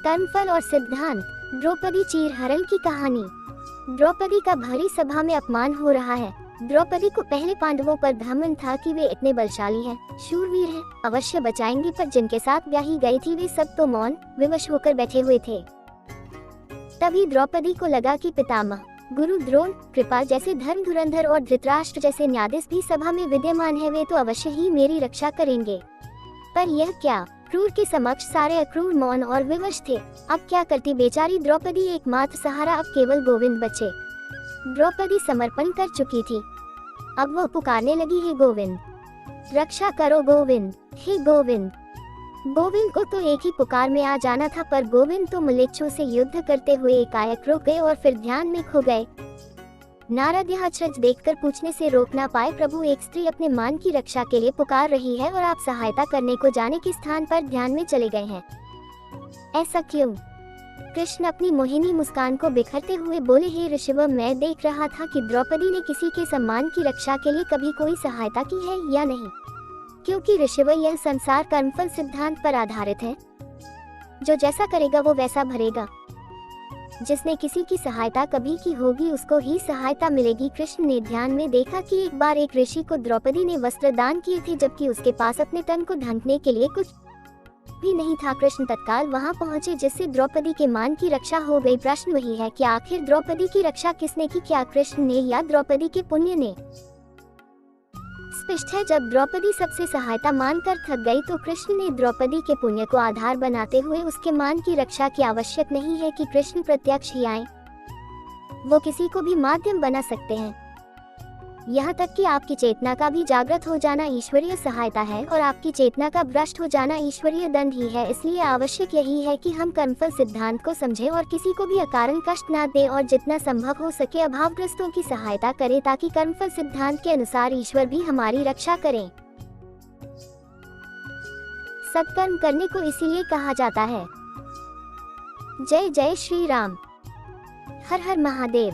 कर्मफल और सिद्धांत। द्रौपदी चीरहरण की कहानी। द्रौपदी का भारी सभा में अपमान हो रहा है। द्रौपदी को पहले पांडवों पर घमंड था कि वे इतने बलशाली हैं, शूरवीर हैं, अवश्य बचाएंगे, पर जिनके साथ ब्याही गई थी वे सब तो मौन विवश होकर बैठे हुए थे। तभी द्रौपदी को लगा कि पितामह, गुरु द्रोण, कृपा जैसे धर्म धुरंधर और धृतराष्ट्र जैसे न्यायाधीश भी सभा में विद्यमान है, वे तो अवश्य ही मेरी रक्षा करेंगे। पर यह क्या? क्रूर के समक्ष सारे अक्रूर मौन और विवश थे। अब क्या करती बेचारी द्रौपदी, एकमात्र सहारा अब केवल गोविंद बचे। द्रौपदी समर्पण कर चुकी थी। अब वह पुकारने लगी, हे गोविंद, रक्षा करो गोविंद, हे गोविंद। गोविंद को तो एक ही पुकार में आ जाना था, पर गोविंद तो म्लेच्छों से युद्ध करते हुए एकाएक रुक गए और फिर ध्यान में खो गए। नारद यह अचरज देखकर पूछने से रोक ना पाए, प्रभु, एक स्त्री अपने मान की रक्षा के लिए पुकार रही है और आप सहायता करने को जाने के स्थान पर ध्यान में चले गए हैं, ऐसा क्यों? कृष्ण अपनी मोहिनी मुस्कान को बिखरते हुए बोले, हे ऋषिवर, मैं देख रहा था कि द्रौपदी ने किसी के सम्मान की रक्षा के लिए कभी कोई सहायता की है या नहीं, क्योंकि ऋषिवर यह संसार कर्मफल सिद्धांत पर आधारित है। जो जैसा करेगा वो वैसा भरेगा। जिसने किसी की सहायता कभी की होगी उसको ही सहायता मिलेगी। कृष्ण ने ध्यान में देखा कि एक बार एक ऋषि को द्रौपदी ने वस्त्र दान किए थे, जबकि उसके पास अपने तन को ढकने के लिए कुछ भी नहीं था। कृष्ण तत्काल वहां पहुंचे, जिससे द्रौपदी के मान की रक्षा हो गई। प्रश्न वही है कि आखिर द्रौपदी की रक्षा किसने की, क्या कृष्ण ने या द्रौपदी के पुण्य ने? स्पष्ट है, जब द्रौपदी सबसे सहायता मानकर थक गई तो कृष्ण ने द्रौपदी के पुण्य को आधार बनाते हुए उसके मान की रक्षा की आवश्यक नहीं है कि कृष्ण प्रत्यक्ष ही आए, वो किसी को भी माध्यम बना सकते हैं। यहाँ तक कि आपकी चेतना का भी जागृत हो जाना ईश्वरीय सहायता है और आपकी चेतना का भ्रष्ट हो जाना ईश्वरीय दंड ही है। इसलिए आवश्यक यही है कि हम कर्मफल सिद्धांत को समझें और किसी को भी अकारण कष्ट न दें और जितना संभव हो सके अभावग्रस्तों की सहायता करें, ताकि कर्मफल सिद्धांत के अनुसार ईश्वर भी हमारी रक्षा करें। सत्कर्म करने को इसीलिए कहा जाता है। जय जय श्री राम। हर हर महादेव।